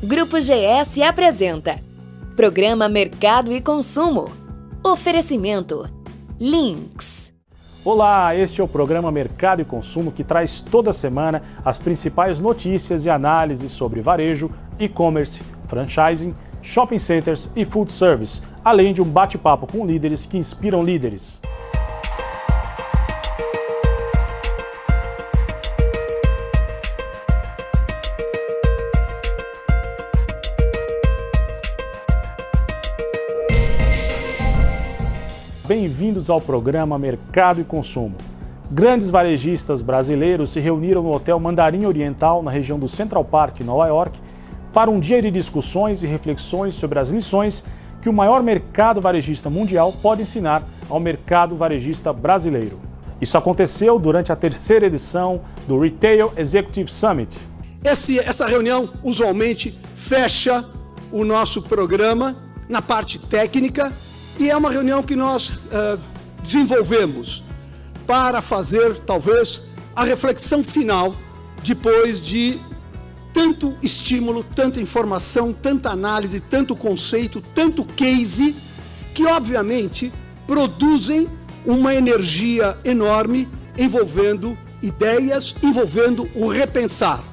Grupo GS apresenta Programa Mercado e Consumo. Oferecimento Links. Olá, este é o programa Mercado e Consumo que traz toda semana as principais notícias e análises sobre varejo, e-commerce, franchising, shopping centers e food service, além de um bate-papo com líderes que inspiram líderes. Bem-vindos ao programa Mercado e Consumo. Grandes varejistas brasileiros se reuniram no Hotel Mandarim Oriental, na região do Central Park, em Nova York, para um dia de discussões e reflexões sobre as lições que o maior mercado varejista mundial pode ensinar ao mercado varejista brasileiro. Isso aconteceu durante a terceira edição do Retail Executive Summit. Essa reunião usualmente fecha o nosso programa na parte técnica e é uma reunião que nós desenvolvemos para fazer, talvez, a reflexão final depois de tanto estímulo, tanta informação, tanta análise, tanto conceito, tanto case, que obviamente produzem uma energia enorme envolvendo ideias, envolvendo o repensar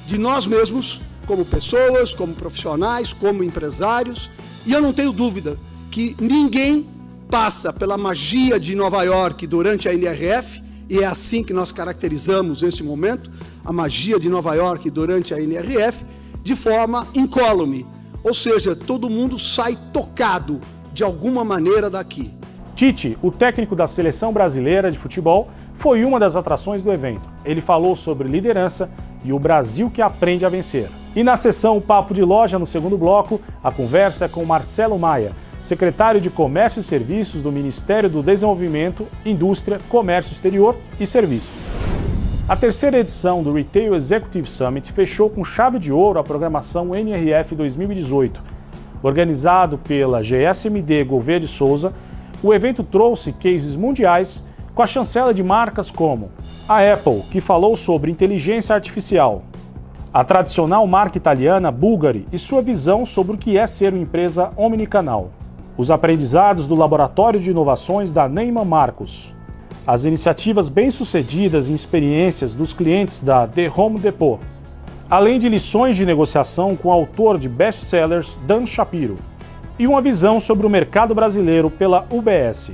de nós mesmos, como pessoas, como profissionais, como empresários, e eu não tenho dúvida que ninguém passa pela magia de Nova York durante a NRF, e é assim que nós caracterizamos este momento, a magia de Nova York durante a NRF, de forma incólume, ou seja, todo mundo sai tocado de alguma maneira daqui. Tite, o técnico da seleção brasileira de futebol, foi uma das atrações do evento. Ele falou sobre liderança e o Brasil que aprende a vencer. E na sessão Papo de Loja, no segundo bloco, a conversa é com Marcelo Maia, secretário de Comércio e Serviços do Ministério do Desenvolvimento, Indústria, Comércio Exterior e Serviços. A terceira edição do Retail Executive Summit fechou com chave de ouro a programação NRF 2018. Organizado pela GSMD Gouveia de Souza, o evento trouxe cases mundiais com a chancela de marcas como a Apple, que falou sobre inteligência artificial, a tradicional marca italiana Bulgari e sua visão sobre o que é ser uma empresa omnicanal, os aprendizados do Laboratório de Inovações da Neiman Marcus, as iniciativas bem-sucedidas e experiências dos clientes da The Home Depot, além de lições de negociação com o autor de best-sellers Dan Shapiro, e uma visão sobre o mercado brasileiro pela UBS.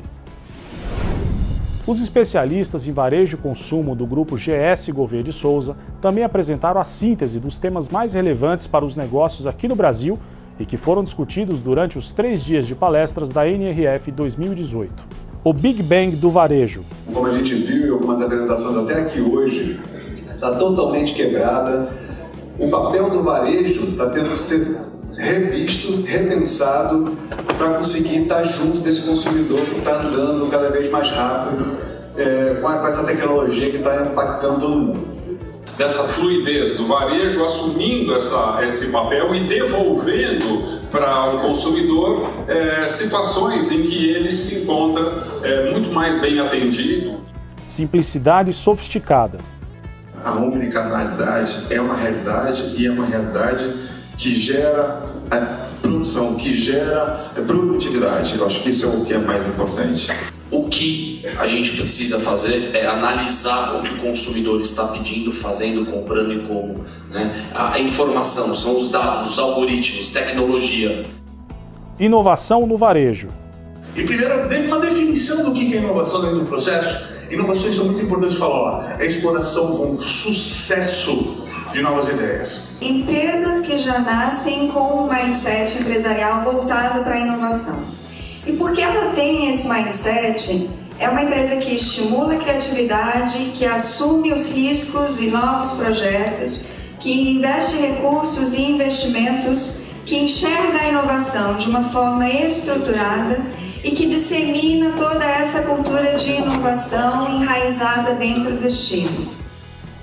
Os especialistas em varejo e consumo do grupo GS Gouveia de Souza também apresentaram a síntese dos temas mais relevantes para os negócios aqui no Brasil e que foram discutidos durante os 3 dias de palestras da NRF 2018. O Big Bang do varejo. Como a gente viu em algumas apresentações até aqui hoje, está totalmente quebrada. O papel do varejo está tendo que ser revisto, repensado, para conseguir estar junto desse consumidor que está andando cada vez mais rápido com essa tecnologia que está impactando todo mundo. Dessa fluidez do varejo, assumindo esse papel e devolvendo para o consumidor situações em que ele se encontra muito mais bem atendido. Simplicidade sofisticada. A omnicanalidade é uma realidade e é uma realidade que gera produção, que gera produtividade. Eu acho que isso é o que é mais importante. O que a gente precisa fazer é analisar o que o consumidor está pedindo, fazendo, comprando e como. A informação, são os dados, os algoritmos, tecnologia. Inovação no varejo. E primeiro, uma definição do que é inovação dentro do processo. Inovações são muito importantes falar, é a exploração com sucesso de novas ideias. Empresas que já nascem com um mindset empresarial voltado para a inovação. E porque ela tem esse mindset, é uma empresa que estimula a criatividade, que assume os riscos e novos projetos, que investe recursos e investimentos, que enxerga a inovação de uma forma estruturada e que dissemina toda essa cultura de inovação enraizada dentro dos times.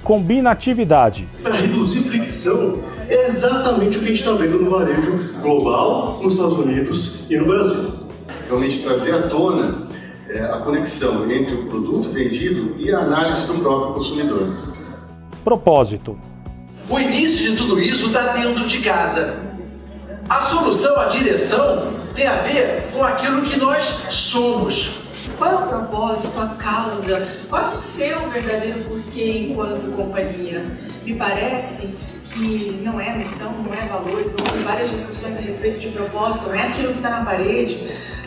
Combina atividade. Para reduzir fricção, é exatamente o que a gente está vendo no varejo global, nos Estados Unidos e no Brasil. Realmente trazer à tona a conexão entre o produto vendido e a análise do próprio consumidor. Propósito. O início de tudo isso está dentro de casa. A solução, a direção, tem a ver com aquilo que nós somos. Qual é o propósito, a causa? Qual é o seu verdadeiro porquê enquanto companhia? Me parece que não é missão, não é valores, houve várias discussões a respeito de propósito, não é aquilo que está na parede,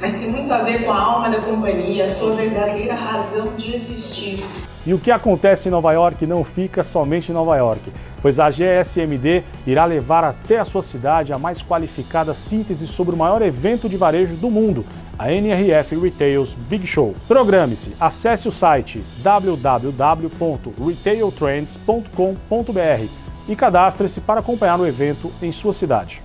mas tem muito a ver com a alma da companhia, a sua verdadeira razão de existir. E o que acontece em Nova York não fica somente em Nova York, pois a GSMD irá levar até a sua cidade a mais qualificada síntese sobre o maior evento de varejo do mundo, a NRF Retail's Big Show. Programe-se, acesse o site www.retailtrends.com.br e cadastre-se para acompanhar o evento em sua cidade.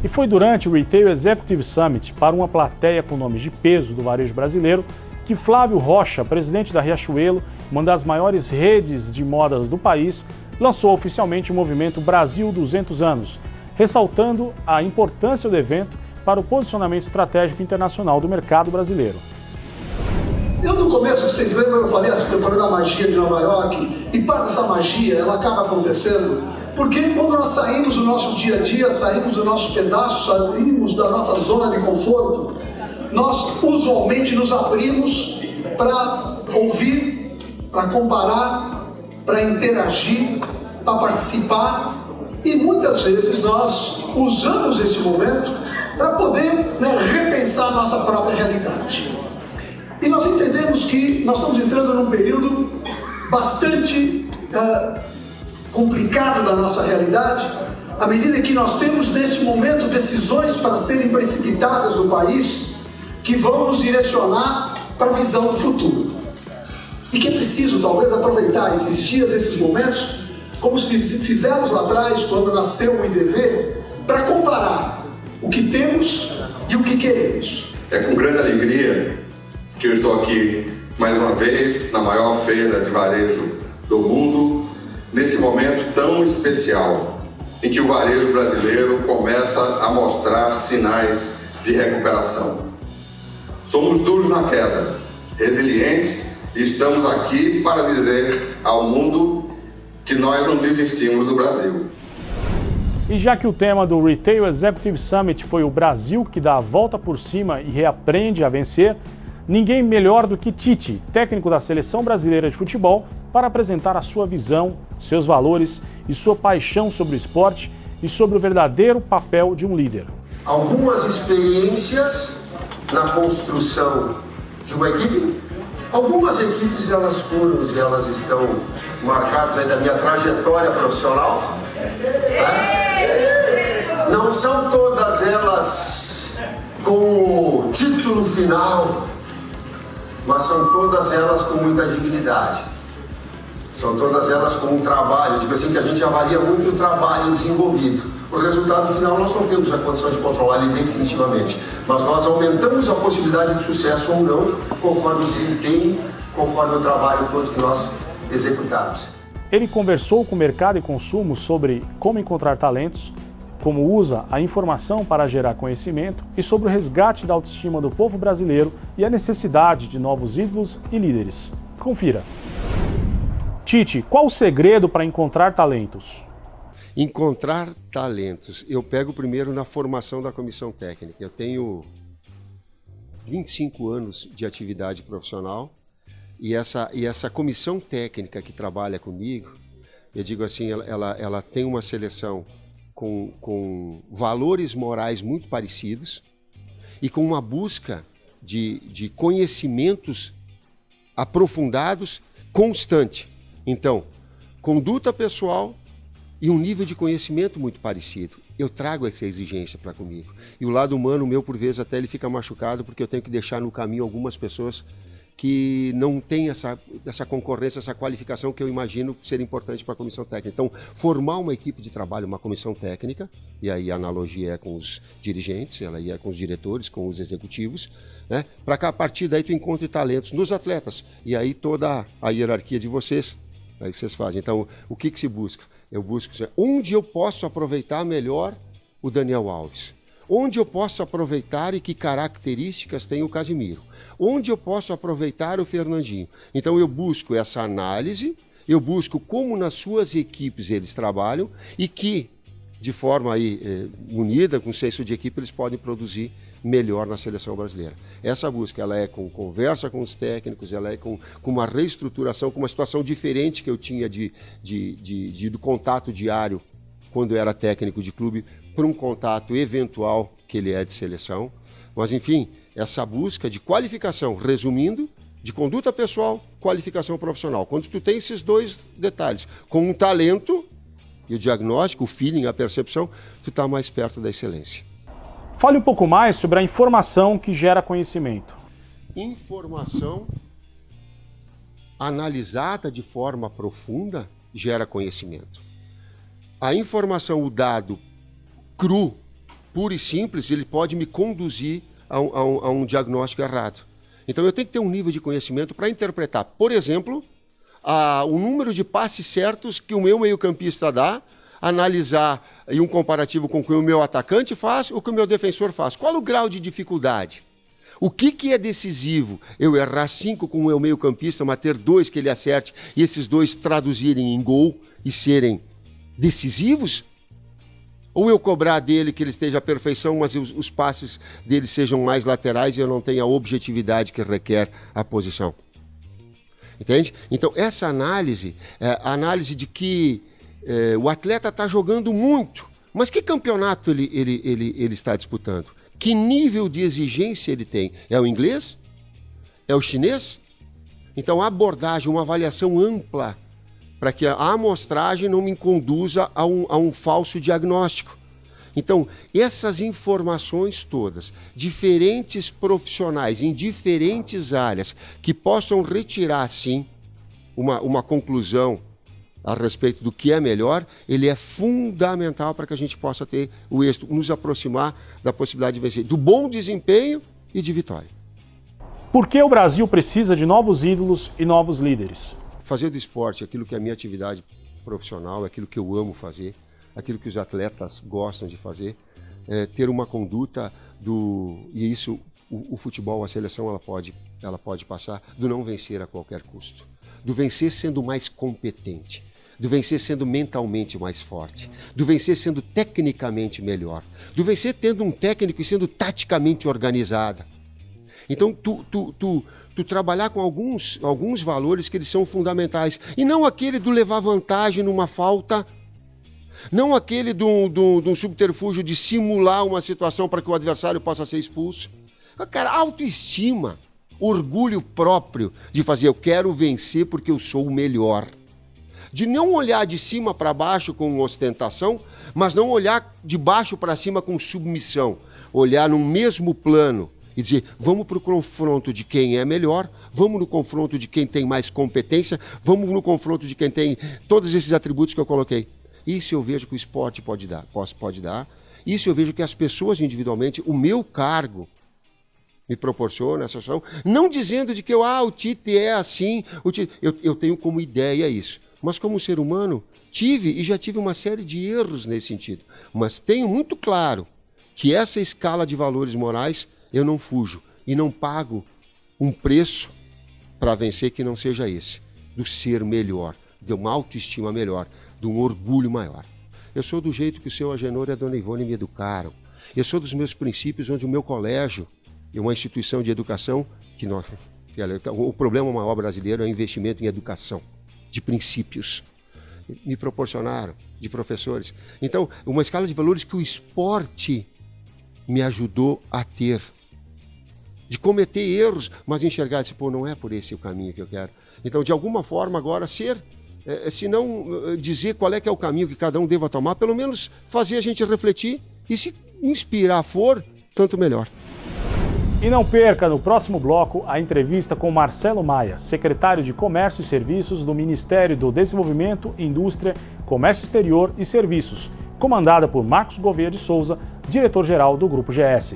E foi durante o Retail Executive Summit para uma plateia com nomes de peso do varejo brasileiro que Flávio Rocha, presidente da Riachuelo, uma das maiores redes de modas do país, lançou oficialmente o movimento Brasil 200 anos, ressaltando a importância do evento para o posicionamento estratégico internacional do mercado brasileiro. No começo, vocês lembram, eu falei da magia de Nova York, e parte dessa magia, ela acaba acontecendo porque quando nós saímos do nosso dia a dia, saímos do nosso pedaço, saímos da nossa zona de conforto, nós usualmente nos abrimos para ouvir, para comparar, para interagir, para participar, e muitas vezes nós usamos este momento para poder repensar a nossa própria realidade. E nós entendemos que nós estamos entrando num período bastante complicado da nossa realidade, à medida que nós temos neste momento decisões para serem precipitadas no país que vão nos direcionar para a visão do futuro. E que é preciso talvez aproveitar esses dias, esses momentos, como se fizemos lá atrás, quando nasceu o IDV, para comparar o que temos e o que queremos. É com grande alegria que eu estou aqui mais uma vez na maior feira de varejo do mundo, nesse momento tão especial em que o varejo brasileiro começa a mostrar sinais de recuperação. Somos duros na queda, resilientes, e estamos aqui para dizer ao mundo que nós não desistimos do Brasil. E já que o tema do Retail Executive Summit foi o Brasil que dá a volta por cima e reaprende a vencer, ninguém melhor do que Tite, técnico da Seleção Brasileira de Futebol, para apresentar a sua visão, seus valores e sua paixão sobre o esporte e sobre o verdadeiro papel de um líder. Algumas experiências na construção de uma equipe. Algumas equipes elas estão marcadas aí da minha trajetória profissional. Não são todas elas com o título final, mas são todas elas com muita dignidade. São todas elas com um trabalho, tipo assim, que a gente avalia muito o trabalho desenvolvido. O resultado final nós não temos a condição de controlar ele definitivamente, mas nós aumentamos a possibilidade de sucesso ou não, conforme o desempenho, conforme o trabalho todo que nós executamos. Ele conversou com o mercado e consumo sobre como encontrar talentos, como usa a informação para gerar conhecimento e sobre o resgate da autoestima do povo brasileiro e a necessidade de novos ídolos e líderes. Confira. Tite, qual o segredo para encontrar talentos? Encontrar talentos. Eu pego primeiro na formação da comissão técnica. Eu tenho 25 anos de atividade profissional e essa comissão técnica que trabalha comigo, eu digo assim, ela tem uma seleção com valores morais muito parecidos e com uma busca de conhecimentos aprofundados constante. Então, conduta pessoal e um nível de conhecimento muito parecido. Eu trago essa exigência para comigo. E o lado humano meu, por vezes, até ele fica machucado porque eu tenho que deixar no caminho algumas pessoas que não têm essa concorrência, essa qualificação que eu imagino ser importante para a comissão técnica. Então, formar uma equipe de trabalho, uma comissão técnica, e aí a analogia é com os dirigentes, ela é com os diretores, com os executivos, né? Para que a partir daí tu encontre talentos nos atletas. E aí toda a hierarquia de vocês, aí vocês fazem. Então, o que se busca? Eu busco onde eu posso aproveitar melhor o Daniel Alves. Onde eu posso aproveitar e que características tem o Casimiro? Onde eu posso aproveitar o Fernandinho? Então eu busco essa análise eu busco como nas suas equipes eles trabalham e que, de forma aí, unida, com senso de equipe, eles podem produzir melhor na seleção brasileira. Essa busca, ela é com conversa com os técnicos, ela é com uma reestruturação, com uma situação diferente que eu tinha do contato diário quando eu era técnico de clube, para um contato eventual que ele é de seleção. Mas, enfim, essa busca de qualificação, resumindo, de conduta pessoal, qualificação profissional. Quando tu tem esses dois detalhes, com um talento e o diagnóstico, o feeling, a percepção, tu está mais perto da excelência. Fale um pouco mais sobre a informação que gera conhecimento. Informação analisada de forma profunda gera conhecimento. A informação, o dado cru, puro e simples, ele pode me conduzir a um diagnóstico errado. Então eu tenho que ter um nível de conhecimento para interpretar, por exemplo, o número de passes certos que o meu meio-campista dá, analisar em um comparativo com o que o meu atacante faz ou o que o meu defensor faz. Qual o grau de dificuldade? O que é decisivo? Eu errar 5 com o meu meio-campista, mas ter 2 que ele acerte e esses 2 traduzirem em gol e serem decisivos? Ou eu cobrar dele que ele esteja à perfeição, mas os passes dele sejam mais laterais e eu não tenha a objetividade que requer a posição? Entende? Então, essa análise, a análise de que o atleta está jogando muito, mas que campeonato ele está disputando? Que nível de exigência ele tem? É o inglês? É o chinês? Então, a abordagem, uma avaliação ampla, para que a amostragem não me conduza a um falso diagnóstico. Então, essas informações todas, diferentes profissionais em diferentes áreas, que possam retirar, sim, uma conclusão a respeito do que é melhor, ele é fundamental para que a gente possa ter o êxito, nos aproximar da possibilidade de vencer, do bom desempenho e de vitória. Por que o Brasil precisa de novos ídolos e novos líderes? Fazer do esporte aquilo que é a minha atividade profissional, aquilo que eu amo fazer, aquilo que os atletas gostam de fazer, ter uma conduta e isso o futebol, a seleção, ela pode passar do não vencer a qualquer custo, do vencer sendo mais competente, do vencer sendo mentalmente mais forte, do vencer sendo tecnicamente melhor, do vencer tendo um técnico e sendo taticamente organizada. Então, tu trabalhar com alguns valores que eles são fundamentais. E não aquele do levar vantagem numa falta, não aquele do subterfúgio de simular uma situação para que o adversário possa ser expulso. Cara, autoestima, orgulho próprio de fazer, eu quero vencer porque eu sou o melhor. De não olhar de cima para baixo com ostentação, mas não olhar de baixo para cima com submissão. Olhar no mesmo plano. E dizer, vamos para o confronto de quem é melhor, vamos no confronto de quem tem mais competência, vamos no confronto de quem tem todos esses atributos que eu coloquei. Isso eu vejo que o esporte pode dar. Isso eu vejo que as pessoas individualmente, o meu cargo me proporciona essa ação, não dizendo de que o Tite é assim, eu tenho como ideia isso. Mas como ser humano, já tive uma série de erros nesse sentido. Mas tenho muito claro que essa escala de valores morais eu não fujo e não pago um preço para vencer que não seja esse, do ser melhor, de uma autoestima melhor, de um orgulho maior. Eu sou do jeito que o seu Agenor e a dona Ivone me educaram. Eu sou dos meus princípios, onde o meu colégio é uma instituição de educação o problema maior brasileiro é o investimento em educação, de princípios. Me proporcionaram, de professores. Então, uma escala de valores que o esporte me ajudou a ter. De cometer erros, mas enxergar não é por esse o caminho que eu quero. Então, de alguma forma, agora, se não dizer qual é que é o caminho que cada um deva tomar, pelo menos fazer a gente refletir e se inspirar for, tanto melhor. E não perca no próximo bloco a entrevista com Marcelo Maia, secretário de Comércio e Serviços do Ministério do Desenvolvimento, Indústria, Comércio Exterior e Serviços, comandada por Marcos Gouveia de Souza, diretor-geral do Grupo GS.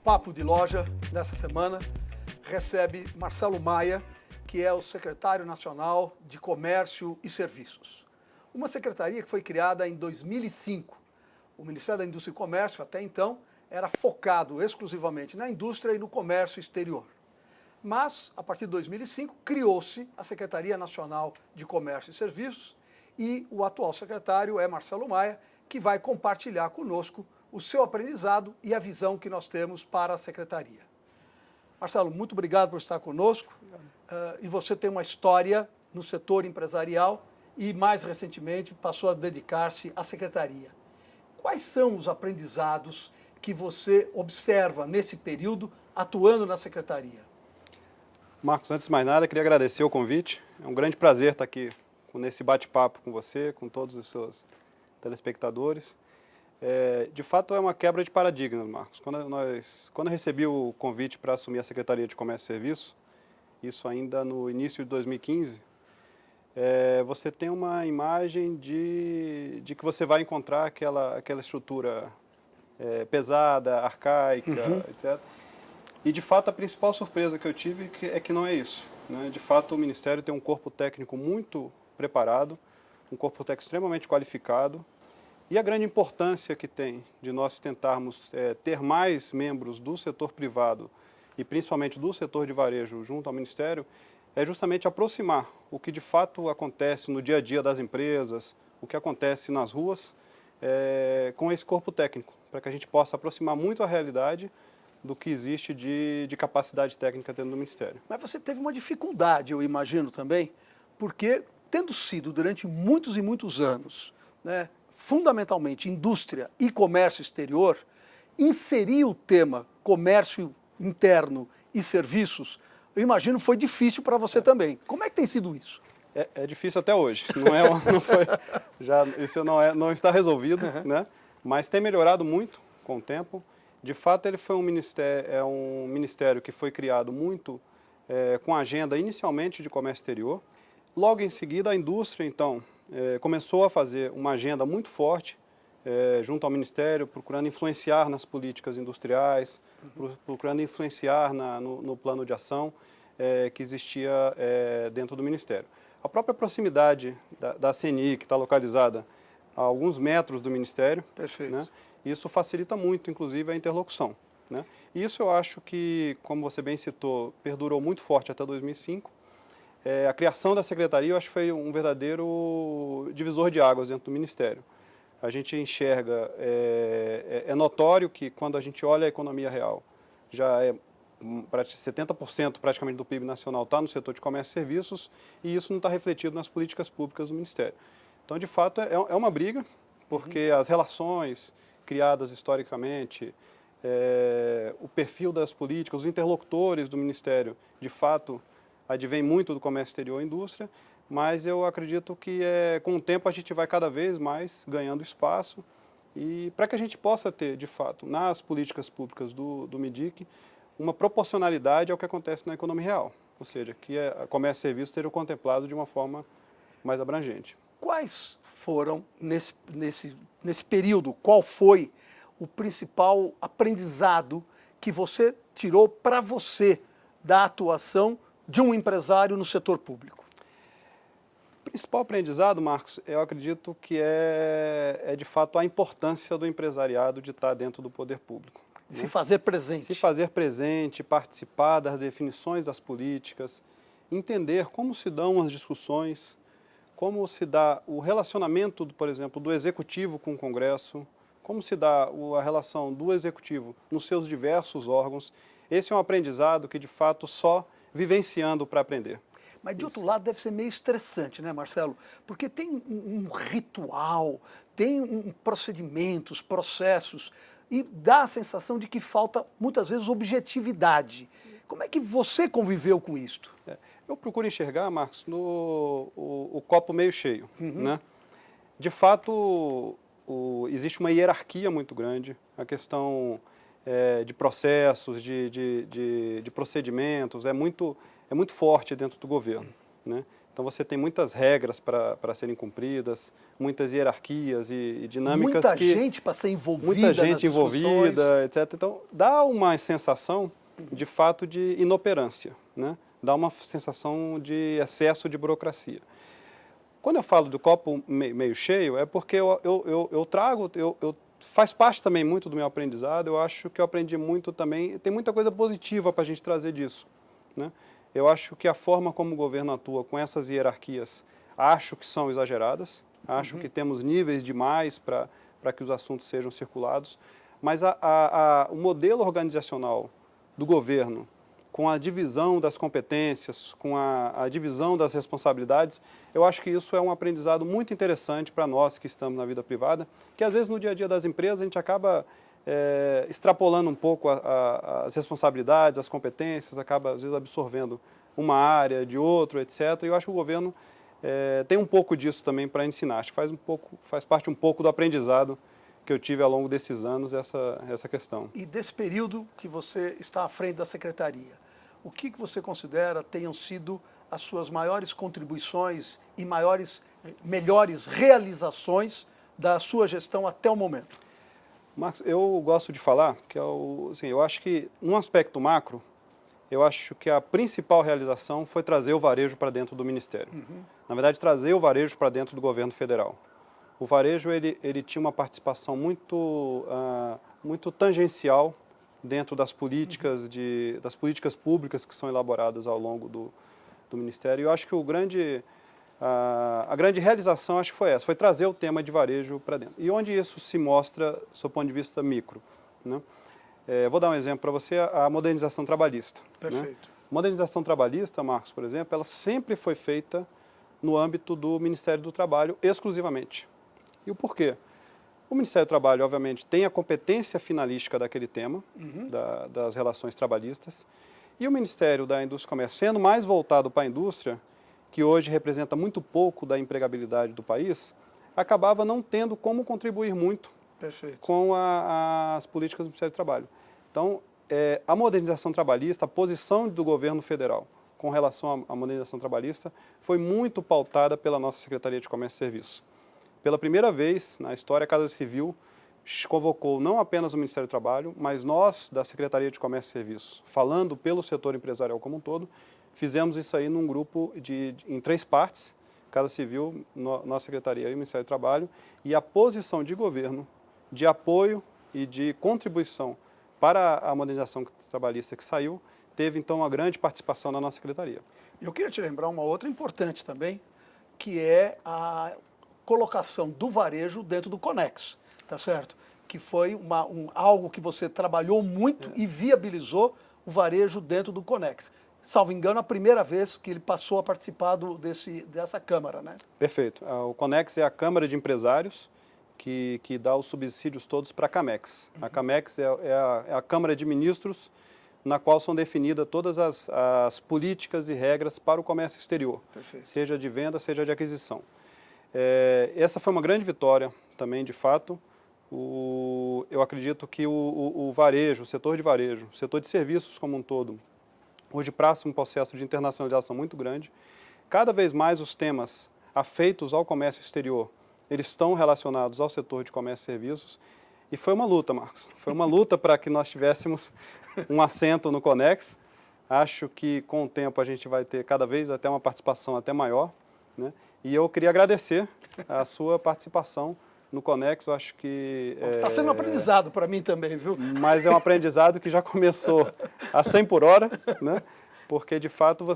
Papo de Loja, nessa semana, recebe Marcelo Maia, que é o secretário nacional de Comércio e Serviços. Uma secretaria que foi criada em 2005. O Ministério da Indústria e Comércio, até então, era focado exclusivamente na indústria e no comércio exterior. Mas, a partir de 2005, criou-se a Secretaria Nacional de Comércio e Serviços e o atual secretário é Marcelo Maia, que vai compartilhar conosco o seu aprendizado e a visão que nós temos para a secretaria. Marcelo, muito obrigado por estar conosco. E você tem uma história no setor empresarial e, mais recentemente, passou a dedicar-se à secretaria. Quais são os aprendizados que você observa nesse período atuando na secretaria? Marcos, antes de mais nada, queria agradecer o convite. É um grande prazer estar aqui nesse bate-papo com você, com todos os seus telespectadores. De fato, é uma quebra de paradigma, Marcos. Quando eu recebi o convite para assumir a Secretaria de Comércio e Serviços, isso ainda no início de 2015, você tem uma imagem de que você vai encontrar aquela estrutura pesada, arcaica, etc. E, de fato, a principal surpresa que eu tive é que não é isso, né? De fato, o Ministério tem um corpo técnico muito preparado, um corpo técnico extremamente qualificado, e a grande importância que tem de nós tentarmos ter mais membros do setor privado e principalmente do setor de varejo junto ao Ministério é justamente aproximar o que de fato acontece no dia a dia das empresas, o que acontece nas ruas, com esse corpo técnico, para que a gente possa aproximar muito a realidade do que existe de capacidade técnica dentro do Ministério. Mas você teve uma dificuldade, eu imagino também, porque tendo sido durante muitos e muitos anos, né, fundamentalmente indústria e comércio exterior, inserir o tema comércio interno e serviços, eu imagino foi difícil para você também. Como é que tem sido isso? É difícil até hoje. Isso não está resolvido, né? Mas tem melhorado muito com o tempo. De fato, ele foi um ministério que foi criado muito com a agenda inicialmente de comércio exterior. Logo em seguida, a indústria, então, começou a fazer uma agenda muito forte junto ao Ministério, procurando influenciar nas políticas industriais, procurando influenciar no plano de ação que existia dentro do Ministério. A própria proximidade da CNI, que está localizada a alguns metros do Ministério, né, isso facilita muito, inclusive, a interlocução, né? E isso eu acho que, como você bem citou, perdurou muito forte até 2005. A criação da Secretaria, eu acho que foi um verdadeiro divisor de águas dentro do Ministério. A gente enxerga, é notório que quando a gente olha a economia real, já 70% praticamente do PIB nacional está no setor de comércio e serviços, e isso não está refletido nas políticas públicas do Ministério. Então, de fato, é uma briga, porque as relações criadas historicamente, o perfil das políticas, os interlocutores do Ministério, de fato, advém muito do comércio exterior e indústria, mas eu acredito que com o tempo a gente vai cada vez mais ganhando espaço e para que a gente possa ter, de fato, nas políticas públicas do MIDIC, uma proporcionalidade ao que acontece na economia real, ou seja, que a comércio e serviços sejam contemplados de uma forma mais abrangente. Quais foram, nesse período, qual foi o principal aprendizado que você tirou para você da atuação de um empresário no setor público? O principal aprendizado, Marcos, eu acredito que é de fato a importância do empresariado de estar dentro do poder público. De se fazer presente. Se fazer presente, participar das definições das políticas, entender como se dão as discussões, como se dá o relacionamento, por exemplo, do Executivo com o Congresso, como se dá a relação do Executivo nos seus diversos órgãos. Esse é um aprendizado que, de fato, só vivenciando para aprender. Mas, de outro lado, deve ser meio estressante, né, Marcelo? Porque tem um ritual, tem procedimentos, processos, e dá a sensação de que falta, muitas vezes, objetividade. Como é que você conviveu com isto? Eu procuro enxergar, Marcos, o copo meio cheio, né? De fato, existe uma hierarquia muito grande, a questão de processos, de procedimentos, é muito forte dentro do governo, né? Então você tem muitas regras para serem cumpridas, muitas hierarquias e dinâmicas muita gente para ser envolvida, muita gente nas envolvida, etc. Então dá uma sensação de fato de inoperância, né? Dá uma sensação de excesso de burocracia. Quando eu falo do copo meio cheio, é porque eu trago, faz parte também muito do meu aprendizado. Eu acho que eu aprendi muito também, tem muita coisa positiva para a gente trazer disso, né? Eu acho que a forma como o governo atua com essas hierarquias, acho que são exageradas, acho que temos níveis demais para que os assuntos sejam circulados, mas o modelo organizacional do governo, com a divisão das competências, com a divisão das responsabilidades, eu acho que isso é um aprendizado muito interessante para nós que estamos na vida privada, que às vezes no dia a dia das empresas a gente acaba extrapolando um pouco as responsabilidades, as competências, acaba às vezes absorvendo uma área de outro, etc. E eu acho que o governo tem um pouco disso também para ensinar. Acho que faz parte um pouco do aprendizado que eu tive ao longo desses anos, essa questão. E desse período que você está à frente da secretaria, o que você considera tenham sido as suas maiores contribuições e melhores realizações da sua gestão até o momento? Marcos, eu gosto de falar que assim, eu acho que, num aspecto macro, eu acho que a principal realização foi trazer o varejo para dentro do Ministério. Na verdade, trazer o varejo para dentro do governo federal. O varejo ele tinha uma participação muito tangencial dentro das políticas, das políticas públicas que são elaboradas ao longo do Ministério. E eu acho que a grande realização acho que foi essa, foi trazer o tema de varejo para dentro. E onde isso se mostra, do seu ponto de vista micro, né? Vou dar um exemplo para você, a modernização trabalhista. Perfeito. Né? Modernização trabalhista, Marcos, por exemplo, ela sempre foi feita no âmbito do Ministério do Trabalho exclusivamente. E o porquê? O Ministério do Trabalho, obviamente, tem a competência finalística daquele tema, das relações trabalhistas, e o Ministério da Indústria e Comércio, sendo mais voltado para a indústria, que hoje representa muito pouco da empregabilidade do país, acabava não tendo como contribuir muito com as políticas do Ministério do Trabalho. Então, a modernização trabalhista, a posição do governo federal com relação à modernização trabalhista, foi muito pautada pela nossa Secretaria de Comércio e Serviços. Pela primeira vez na história, a Casa Civil convocou não apenas o Ministério do Trabalho, mas nós, da Secretaria de Comércio e Serviços, falando pelo setor empresarial como um todo, fizemos isso aí num grupo em 3 partes, Casa Civil, nossa Secretaria e o Ministério do Trabalho, e a posição de governo, de apoio e de contribuição para a modernização trabalhista que saiu, teve então uma grande participação na nossa Secretaria. Eu queria te lembrar uma outra importante também, que é a colocação do varejo dentro do Conex, tá certo? Que foi algo que você trabalhou muito e viabilizou o varejo dentro do Conex. Salvo engano, a primeira vez que ele passou a participar dessa Câmara, né? Perfeito. O Conex é a Câmara de Empresários que dá os subsídios todos para a Camex. A Camex é a Câmara de Ministros na qual são definidas todas as políticas e regras para o comércio exterior, seja de venda, seja de aquisição. Essa foi uma grande vitória também, de fato. Eu acredito que o varejo, o setor de varejo, o setor de serviços como um todo, hoje passa um processo de internacionalização muito grande. Cada vez mais os temas afeitos ao comércio exterior, eles estão relacionados ao setor de comércio e serviços. E foi uma luta, Marcos. Foi uma luta para que nós tivéssemos um assento no Conex. Acho que com o tempo a gente vai ter cada vez até uma participação até maior, né? E eu queria agradecer a sua participação no Conex. Eu acho que... Está sendo um aprendizado para mim também, viu? Mas é um aprendizado que já começou a 100 por hora, né? Porque, de fato,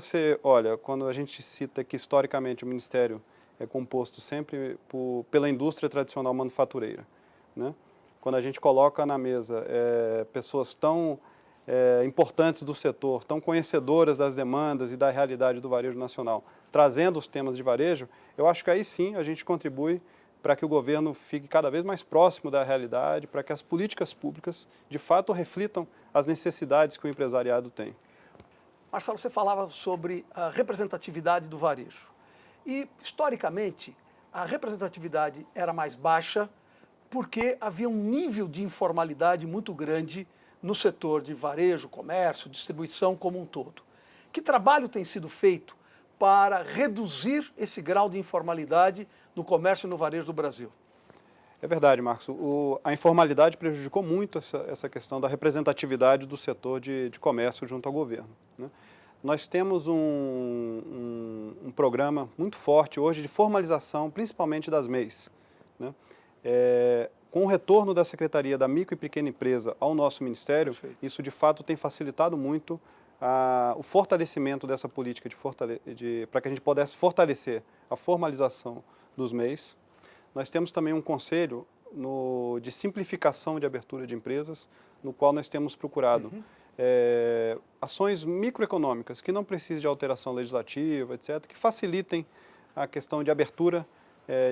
olha, quando a gente cita que, historicamente, o Ministério é composto sempre pela indústria tradicional manufatureira, né? Quando a gente coloca na mesa pessoas tão importantes do setor, tão conhecedoras das demandas e da realidade do varejo nacional, trazendo os temas de varejo, eu acho que aí sim a gente contribui para que o governo fique cada vez mais próximo da realidade, para que as políticas públicas, de fato, reflitam as necessidades que o empresariado tem. Marcelo, você falava sobre a representatividade do varejo. E, historicamente, a representatividade era mais baixa porque havia um nível de informalidade muito grande no setor de varejo, comércio, distribuição como um todo. Que trabalho tem sido feito para reduzir esse grau de informalidade no comércio e no varejo do Brasil? É verdade, Marcos. A informalidade prejudicou muito essa questão da representatividade do setor de comércio junto ao governo, né? Nós temos um programa muito forte hoje de formalização, principalmente das MEIs, né? Com o retorno da Secretaria da Micro e Pequena Empresa ao nosso Ministério, isso de fato tem facilitado muito o fortalecimento dessa política para que a gente pudesse fortalecer a formalização dos MEIs. Nós temos também um conselho de simplificação de abertura de empresas, no qual nós temos procurado ações microeconômicas que não precisem de alteração legislativa, etc., que facilitem a questão de abertura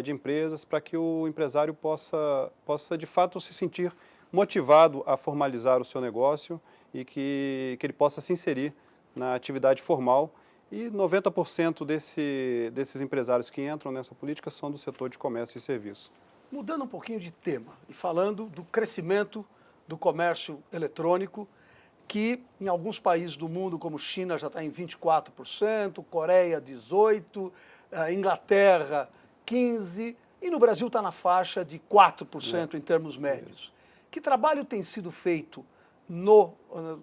de empresas para que o empresário possa de fato se sentir motivado a formalizar o seu negócio e que ele possa se inserir na atividade formal. E 90% desses empresários que entram nessa política são do setor de comércio e serviço. Mudando um pouquinho de tema e falando do crescimento do comércio eletrônico, que em alguns países do mundo, como China, já está em 24%, Coreia 18%, Inglaterra 15%, e no Brasil está na faixa de 4% em termos médios. Que trabalho tem sido feito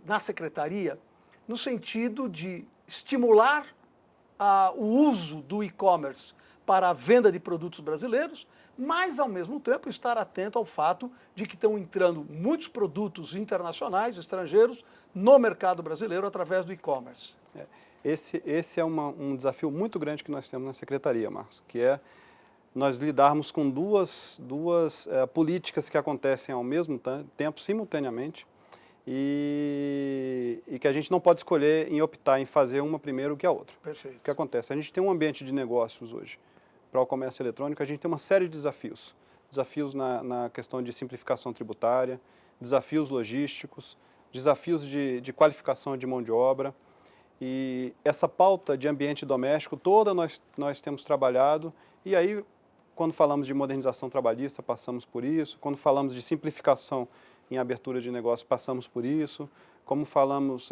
na Secretaria no sentido de estimular o uso do e-commerce para a venda de produtos brasileiros, mas, ao mesmo tempo, estar atento ao fato de que estão entrando muitos produtos internacionais, estrangeiros, no mercado brasileiro através do e-commerce? Esse é um desafio muito grande que nós temos na Secretaria, Marcos, que é nós lidarmos com duas políticas que acontecem ao mesmo tempo, simultaneamente, e que a gente não pode escolher em optar em fazer uma primeiro que a outra. Perfeito. O que acontece? A gente tem um ambiente de negócios hoje para o comércio eletrônico, a gente tem uma série de desafios. Desafios na questão de simplificação tributária, desafios logísticos, desafios de qualificação de mão de obra. E essa pauta de ambiente doméstico toda nós temos trabalhado, e aí quando falamos de modernização trabalhista passamos por isso, quando falamos de simplificação em abertura de negócio passamos por isso, como falamos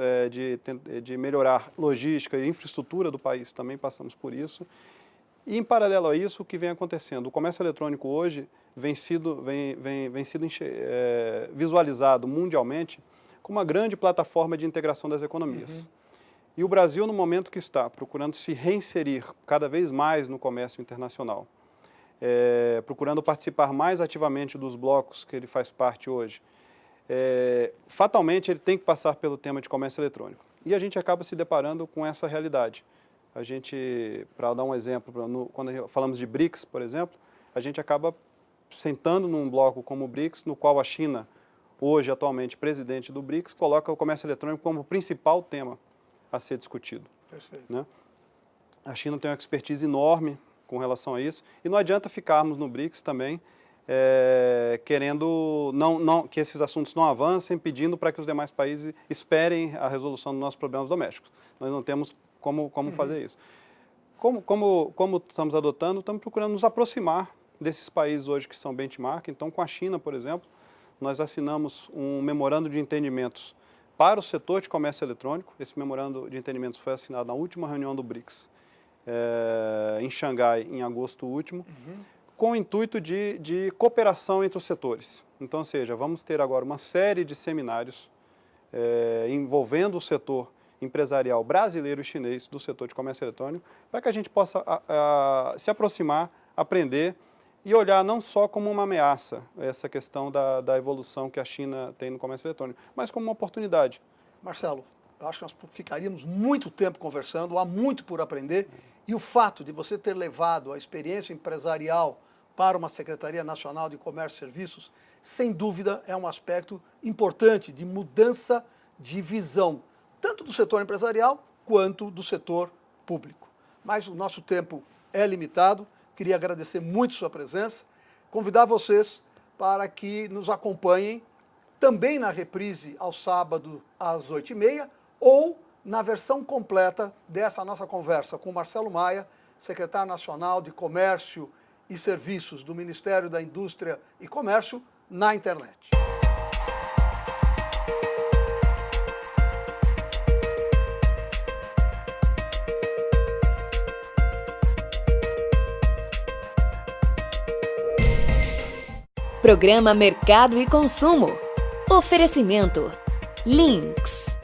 de melhorar logística e infraestrutura do país também passamos por isso. E em paralelo a isso, o que vem acontecendo? O comércio eletrônico hoje vem sendo visualizado mundialmente como uma grande plataforma de integração das economias. E o Brasil, no momento que está procurando se reinserir cada vez mais no comércio internacional, procurando participar mais ativamente dos blocos que ele faz parte hoje, fatalmente ele tem que passar pelo tema de comércio eletrônico. E a gente acaba se deparando com essa realidade. A gente, para dar um exemplo, quando falamos de BRICS, por exemplo, a gente acaba sentando num bloco como o BRICS, no qual a China, hoje atualmente presidente do BRICS, coloca o comércio eletrônico como o principal tema a ser discutido. Perfeito. Né? A China tem uma expertise enorme com relação a isso, e não adianta ficarmos no BRICS também querendo que esses assuntos não avancem, pedindo para que os demais países esperem a resolução dos nossos problemas domésticos. Nós não temos como fazer isso. Como estamos adotando, estamos procurando nos aproximar desses países hoje que são benchmark. Então, com a China, por exemplo, nós assinamos um memorando de entendimentos para o setor de comércio eletrônico. Esse memorando de entendimentos foi assinado na última reunião do BRICS, em Xangai, em agosto último, com o intuito de cooperação entre os setores. Então, ou seja, vamos ter agora uma série de seminários envolvendo o setor empresarial brasileiro e chinês do setor de comércio eletrônico, para que a gente possa se aproximar, aprender e olhar não só como uma ameaça essa questão da evolução que a China tem no comércio eletrônico, mas como uma oportunidade. Marcelo, eu acho que nós ficaríamos muito tempo conversando, há muito por aprender, e o fato de você ter levado a experiência empresarial para uma Secretaria Nacional de Comércio e Serviços, sem dúvida é um aspecto importante de mudança de visão, tanto do setor empresarial quanto do setor público. Mas o nosso tempo é limitado, queria agradecer muito sua presença, convidar vocês para que nos acompanhem também na reprise ao sábado às 8h30 ou na versão completa dessa nossa conversa com Marcelo Maia, secretário nacional de Comércio e Serviços do Ministério da Indústria e Comércio, na internet. Programa Mercado e Consumo. Oferecimento Links.